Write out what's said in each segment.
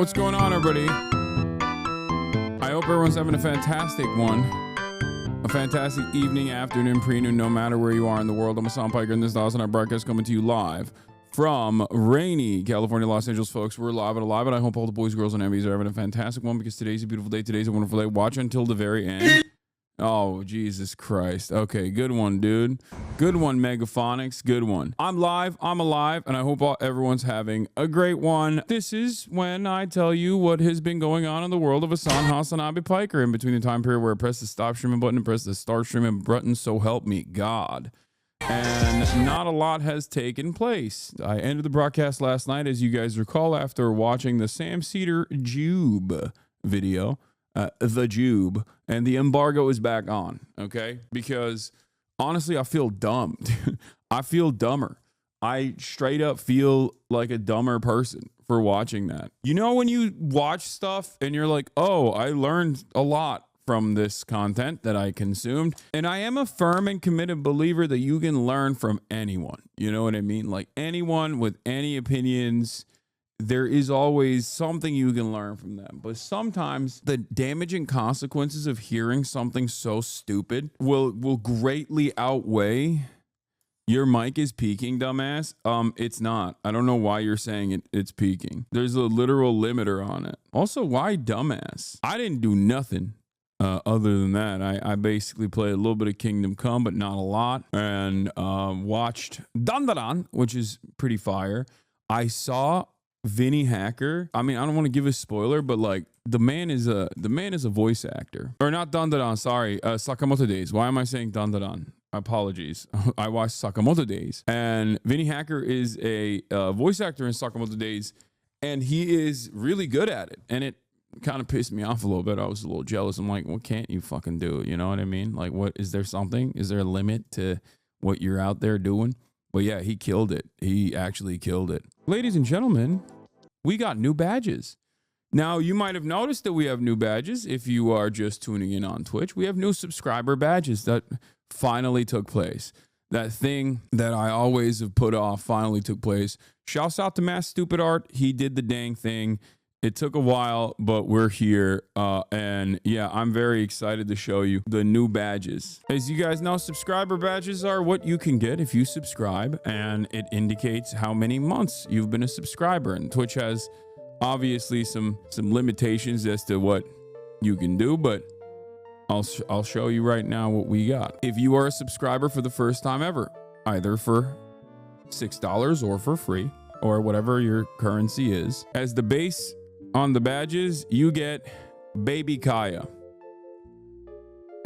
What's going on, everybody? I hope everyone's having a fantastic one. A fantastic evening, afternoon, pre-noon, no matter where you are in the world. I'm HASAN Piker, and this is the HASAN broadcast coming to you live from rainy California, Los Angeles, folks. We're live and alive, and I hope all the boys, girls, and Emmys are having a fantastic one because today's a beautiful day. Today's a wonderful day. Watch until the very end. Oh, Jesus Christ. Okay, good one, dude. Good one, Megaphonics. Good one. I'm live, I'm alive, and I hope everyone's having a great one. This is when I tell you what has been going on in the world of HASAN Piker in between the time period where I press the stop streaming button and press the start streaming button, so help me God. And not a lot has taken place. I ended the broadcast last night, as you guys recall, after watching the Sam Cedar Jube video. The Jube, and the embargo is back on, okay? Because honestly, I feel dumb. I feel dumber. I straight up feel like a dumber person for watching that. You know, when you watch stuff and you're like, oh, I learned a lot from this content that I consumed. And I am a firm and committed believer that you can learn from anyone. You know what I mean? Like anyone with any opinions. There is always something you can learn from them. But sometimes the damaging consequences of hearing something so stupid will greatly outweigh your mic is peaking, dumbass. It's not. I don't know why you're saying it's peaking. There's a literal limiter on it. Also, why dumbass? I didn't do nothing other than that. I basically played a little bit of Kingdom Come, but not a lot. And watched Dandadan, which is pretty fire. I saw VINNIE Hacker. I mean, I don't want to give a spoiler, but like the man is a voice actor. Or not Dandadan, sorry, Sakamoto Days. Why am I saying Dandadan? Apologies. I watched Sakamoto Days, and VINNIE Hacker is a voice actor in Sakamoto Days, and he is really good at it. And it kind of pissed me off a little bit. I was a little jealous. I'm like, what can't you fucking do? You know what I mean? Like, what is there something? Is there a limit to what you're out there doing? But yeah, he killed it. He actually killed it. Ladies and gentlemen, we got new badges. Now, you might have noticed that we have new badges. If you are just tuning in on Twitch, we have new subscriber badges that finally took place. That thing that I always have put off finally took place. Shouts out to Mass Stupid Art. He did the dang thing. It took a while, but we're here. And yeah, I'm very excited to show you the new badges. As you guys know, subscriber badges are what you can get if you subscribe, and it indicates how many months you've been a subscriber. And Twitch has obviously some limitations as to what you can do, but I'll show you right now what we got. If you are a subscriber for the first time ever, either for $6 or for free, or whatever your currency is, as the base on the badges, you get Baby Kaya.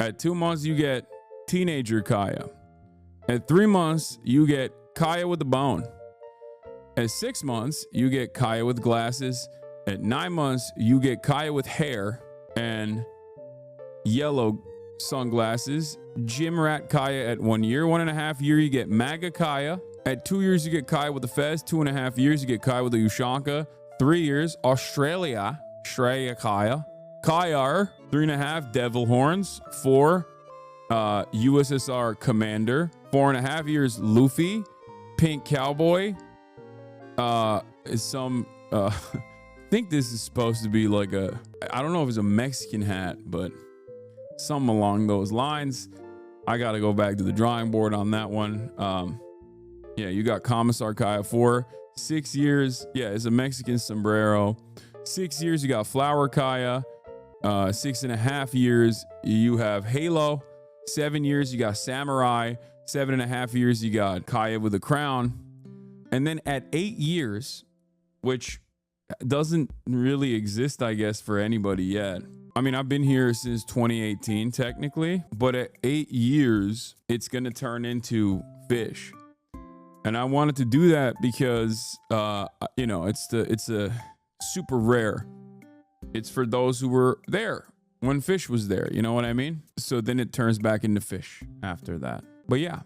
At 2 months, you get Teenager Kaya. At 3 months, you get Kaya with a bone. At 6 months, you get Kaya with glasses. At 9 months, you get Kaya with hair and yellow sunglasses. Gym Rat Kaya at 1 year. 1.5 year, you get Maga Kaya. At 2 years, you get Kaya with a fez. 2.5 years, you get Kaya with a Ushanka. 3 years, Australia, Shreya Kaya. Kayar, 3.5, Devil Horns. 4, USSR Commander. 4.5 years, Luffy. Pink Cowboy. I think this is supposed to be like I don't know if it's a Mexican hat, but something along those lines. I got to go back to the drawing board on that one. Yeah, you got Commissar Kaya. 4, 6 years. Yeah, it's a Mexican sombrero. 6 years, you got Flower Kaya. 6.5 years, you have Halo. 7 years, you got Samurai. 7.5 years, you got Kaya with a crown. And then at 8 years, which doesn't really exist, I guess, for anybody yet. I mean, I've been here since 2018, technically. But at 8 years, it's going to turn into fish. And I wanted to do that because, you know, it's a super rare. It's for those who were there when fish was there. You know what I mean? So then it turns back into fish after that. But yeah,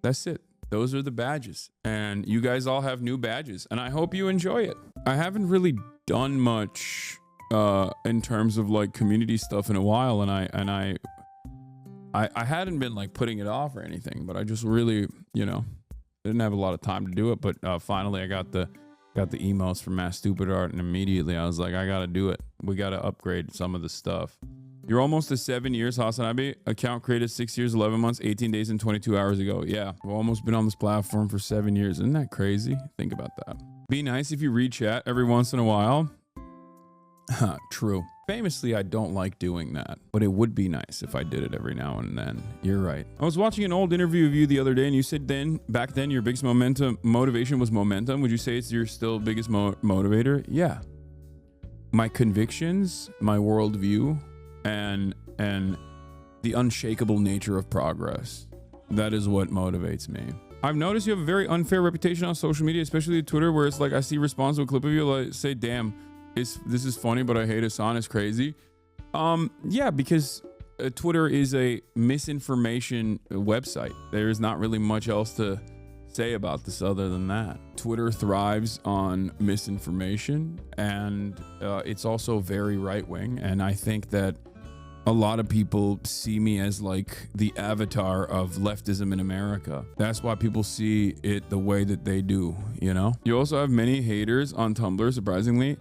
that's it. Those are the badges. And you guys all have new badges. And I hope you enjoy it. I haven't really done much in terms of like community stuff in a while. And I hadn't been like putting it off or anything. But I just really, you know, didn't have a lot of time to do it, but finally I got the got the emails from Mass Stupid Art, and immediately I was like, I gotta do it. We gotta upgrade some of the stuff. You're almost to 7 years, Hasanabi. Account created 6 years, 11 months, 18 days, and 22 hours ago. Yeah, we've almost been on this platform for 7 years. Isn't that crazy? Think about that. Be nice if you read chat every once in a while. True. Famously, I don't like doing that, but it would be nice if I did it every now and then. You're right. I was watching an old interview of you the other day, and you said back then your biggest motivation was momentum. Would you say it's your still biggest motivator? Yeah. My convictions, my worldview, and the unshakable nature of progress. That is what motivates me. I've noticed you have a very unfair reputation on social media, especially Twitter, where it's like I see response to a clip of you, like say, damn, this is funny, but I hate Hasan, it's crazy. Yeah, because Twitter is a misinformation website. There is not really much else to say about this other than that. Twitter thrives on misinformation, and it's also very right-wing, and I think that a lot of people see me as like the avatar of leftism in America. That's why people see it the way that they do, you know? You also have many haters on Tumblr, surprisingly.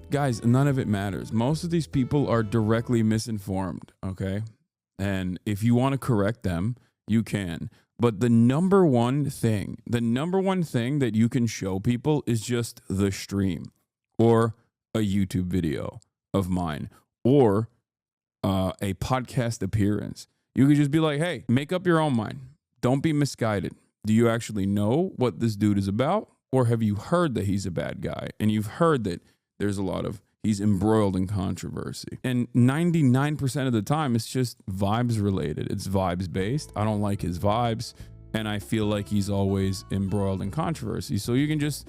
Guys, none of it matters. Most of these people are directly misinformed, okay? And if you want to correct them, you can. But the number one thing that you can show people is just the stream or a YouTube video of mine or a podcast appearance. You could just be like, hey, make up your own mind. Don't be misguided. Do you actually know what this dude is about? Or have you heard that he's a bad guy? And you've heard that there's a lot of, he's embroiled in controversy. And 99% of the time, it's just vibes related. It's vibes based. I don't like his vibes. And I feel like he's always embroiled in controversy. So you can just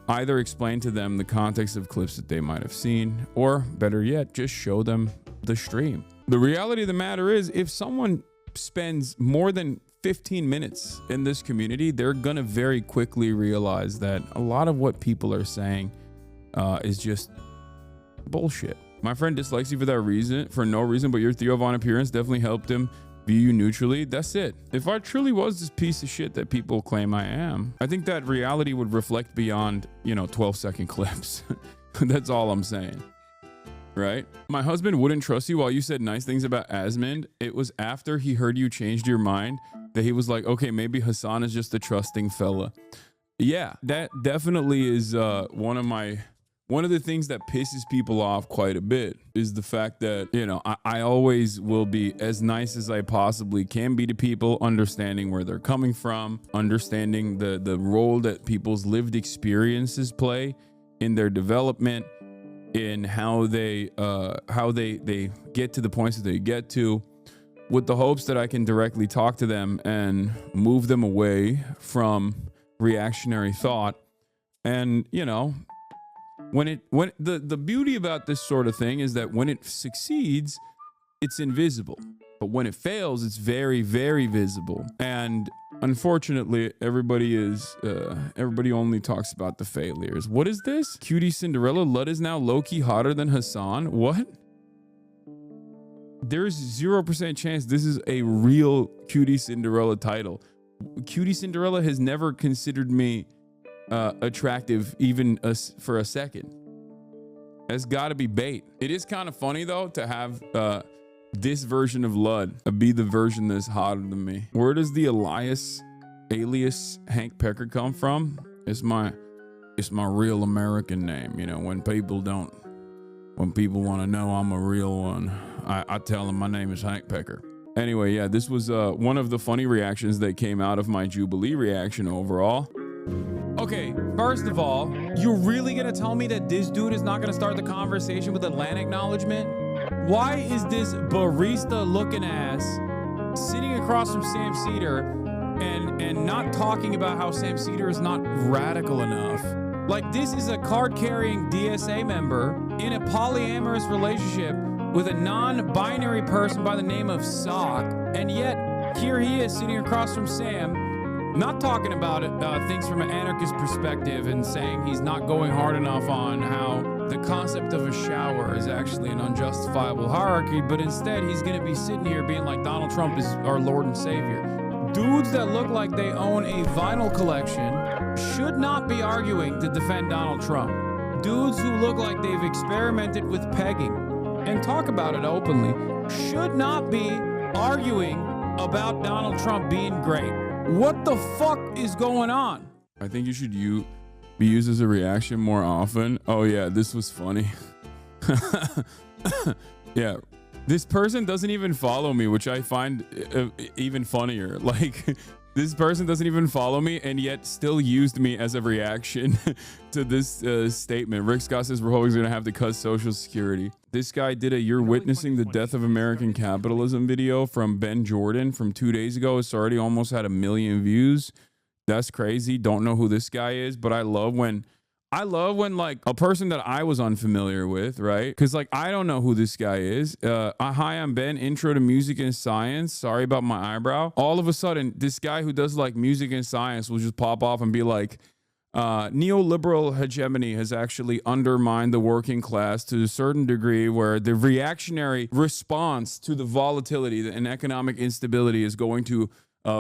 either explain to them the context of clips that they might have seen, or better yet, just show them the stream. The reality of the matter is, if someone spends more than 15 minutes in this community, they're gonna very quickly realize that a lot of what people are saying is just bullshit. My friend dislikes you for that reason, for no reason, but your Theo Von appearance definitely helped him view you neutrally. That's it. If I truly was this piece of shit that people claim I am, I think that reality would reflect beyond, 12-second clips. That's all I'm saying. Right? My husband wouldn't trust you while you said nice things about Asmund. It was after he heard you changed your mind that he was like, okay, maybe Hasan is just a trusting fella. Yeah, that definitely is one of the things that pisses people off quite a bit is the fact that, I always will be as nice as I possibly can be to people, understanding where they're coming from, understanding the role that people's lived experiences play in their development, in how they get to the points that they get to, with the hopes that I can directly talk to them and move them away from reactionary thought. And, when the beauty about this sort of thing is that when it succeeds, it's invisible. But when it fails, it's very, very visible. And unfortunately, everybody only talks about the failures. What is this? Cutie Cinderella, Lud is now low-key hotter than Hasan. What? There's 0% chance this is a real Cutie Cinderella title. Cutie Cinderella has never considered me attractive even for a second. That's got to be bait. It is kind of funny though to have this version of Lud be the version that's hotter than me. Where does the alias Hank Piker come from? It's my real American name. When people want to know I'm a real one, I tell them my name is Hank Piker. Anyway, yeah, this was one of the funny reactions that came out of my Jubilee reaction overall. Okay, first of all, you're really gonna tell me that this dude is not gonna start the conversation with a land acknowledgement? Why is this barista looking ass sitting across from Sam Cedar and not talking about how Sam Cedar is not radical enough? Like, this is a card-carrying DSA member in a polyamorous relationship with a non-binary person by the name of Sock, and yet here he is sitting across from Sam, not talking about things from an anarchist perspective and saying he's not going hard enough on how the concept of a shower is actually an unjustifiable hierarchy, but instead he's going to be sitting here being like Donald Trump is our Lord and Savior. Dudes that look like they own a vinyl collection should not be arguing to defend Donald Trump. Dudes who look like they've experimented with pegging and talk about it openly should not be arguing about Donald Trump being great. What the fuck is going on? I think you should be used as a reaction more often. Oh yeah, this was funny. Yeah. This person doesn't even follow me, which I find even funnier. Like, this person doesn't even follow me and yet still used me as a reaction to this statement. Rick Scott says Republicans are going to have to cut Social Security. This guy did a "You're witnessing the death of American capitalism" video from Ben Jordan from 2 days ago. It's already almost had 1 million views. That's crazy. Don't know who this guy is, but I love when like a person that I was unfamiliar with, right? Because like I don't know who this guy is. Hi, I'm Ben. Intro to Music and Science. Sorry about my eyebrow. All of a sudden, this guy who does like music and science will just pop off and be like, neoliberal hegemony has actually undermined the working class to a certain degree, where the reactionary response to the volatility and economic instability is going to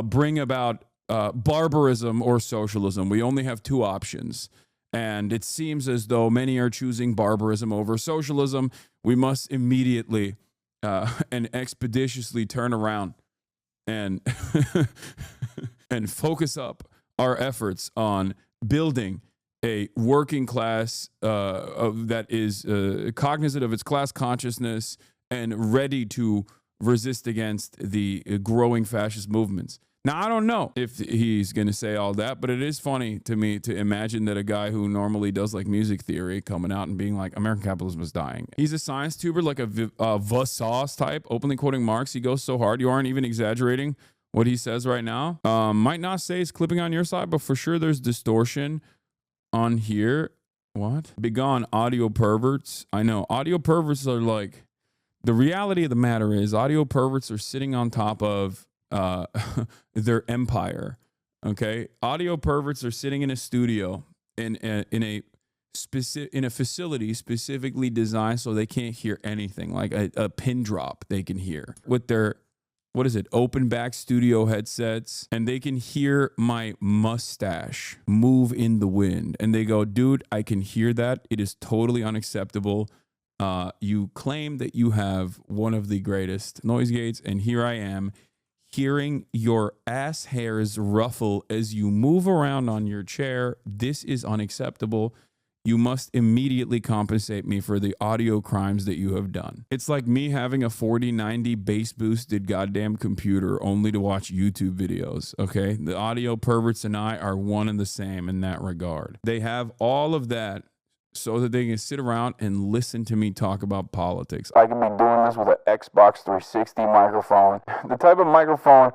bring about barbarism or socialism. We only have two options. And it seems as though many are choosing barbarism over socialism. We must immediately and expeditiously turn around and and focus up our efforts on building a working class that is cognizant of its class consciousness and ready to resist against the growing fascist movements. Now, I don't know if he's going to say all that, but it is funny to me to imagine that a guy who normally does like music theory coming out and being like, American capitalism is dying. He's a science tuber, like a Vsauce type, openly quoting Marx. He goes so hard, you aren't even exaggerating what he says right now. Might not say it's clipping on your side, but for sure there's distortion on here. What? Begone audio perverts. I know. Audio perverts are like, the reality of the matter is audio perverts are sitting on top of their empire. Okay, audio perverts are sitting in a studio in a facility specifically designed so they can't hear anything, like a pin drop they can hear with their, what is it, open back studio headsets, and they can hear my mustache move in the wind, and they go, dude, I can hear that. It is totally unacceptable. You claim that you have one of the greatest noise gates, and here I am hearing your ass hairs ruffle as you move around on your chair. This is unacceptable. You must immediately compensate me for the audio crimes that you have done. It's like me having a 4090 bass boosted goddamn computer only to watch YouTube videos, okay? The audio perverts and I are one and the same in that regard. They have all of that so that they can sit around and listen to me talk about politics. I can be doing this with an Xbox 360 microphone, the type of microphone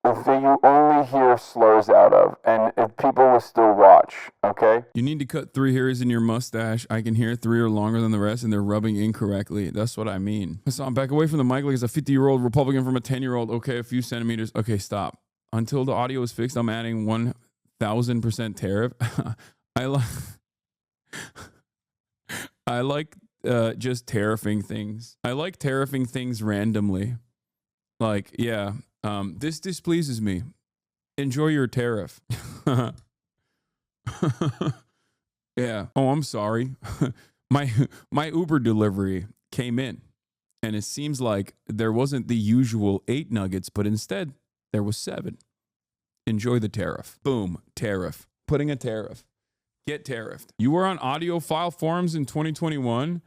that you only hear slurs out of, and if people will still watch, okay? You need to cut 3 hairs in your mustache. I can hear 3 are longer than the rest, and they're rubbing incorrectly. That's what I mean. So I'm back away from the mic like it's a 50-year-old Republican from a 10-year-old. Okay, a few centimeters. Okay, stop. Until the audio is fixed, I'm adding 1,000% tariff. I like just tariffing things. I like tariffing things randomly. Like, yeah, this displeases me. Enjoy your tariff. Yeah. Oh, I'm sorry. My Uber delivery came in, and it seems like there wasn't the usual 8 nuggets, but instead there was 7. Enjoy the tariff. Boom. Tariff. Putting a tariff. Get tariffed. You were on audiophile forums in 2021,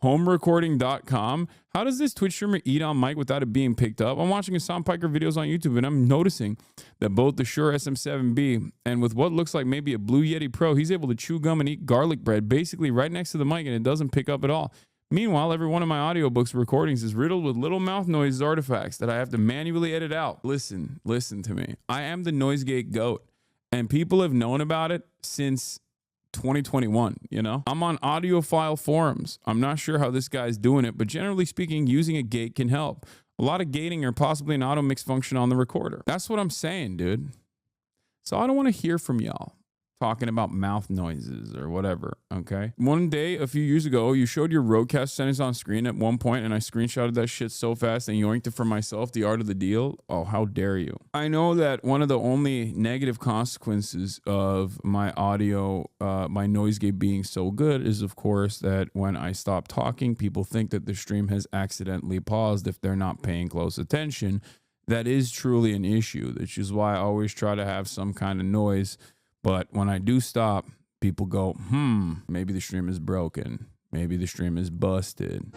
homerecording.com. How does this Twitch streamer eat on mic without it being picked up? I'm watching HASAN PIKER videos on YouTube, and I'm noticing that both the Shure SM7B and with what looks like maybe a Blue Yeti Pro, he's able to chew gum and eat garlic bread basically right next to the mic, and it doesn't pick up at all. Meanwhile, every one of my audiobooks recordings is riddled with little mouth noise artifacts that I have to manually edit out. Listen to me. I am the noise gate goat, and people have known about it since 2021, you know? I'm on audiophile forums. I'm not sure how this guy's doing it, but generally speaking, using a gate can help. A lot of gating or possibly an auto mix function on the recorder. That's what I'm saying, dude. So I don't want to hear from y'all. talking about mouth noises or whatever, okay? One day, a few years ago, you showed your roadcast settings on screen at one point, and I screenshotted that shit so fast and yoinked it for myself, the art of the deal. Oh, how dare you. I know that one of the only negative consequences of my audio, my noise gate being so good is, of course, that when I stop talking, people think that the stream has accidentally paused if they're not paying close attention. That is truly an issue, which is why I always try to have some kind of noise. But when I do stop, people go, maybe the stream is broken. Maybe the stream is busted.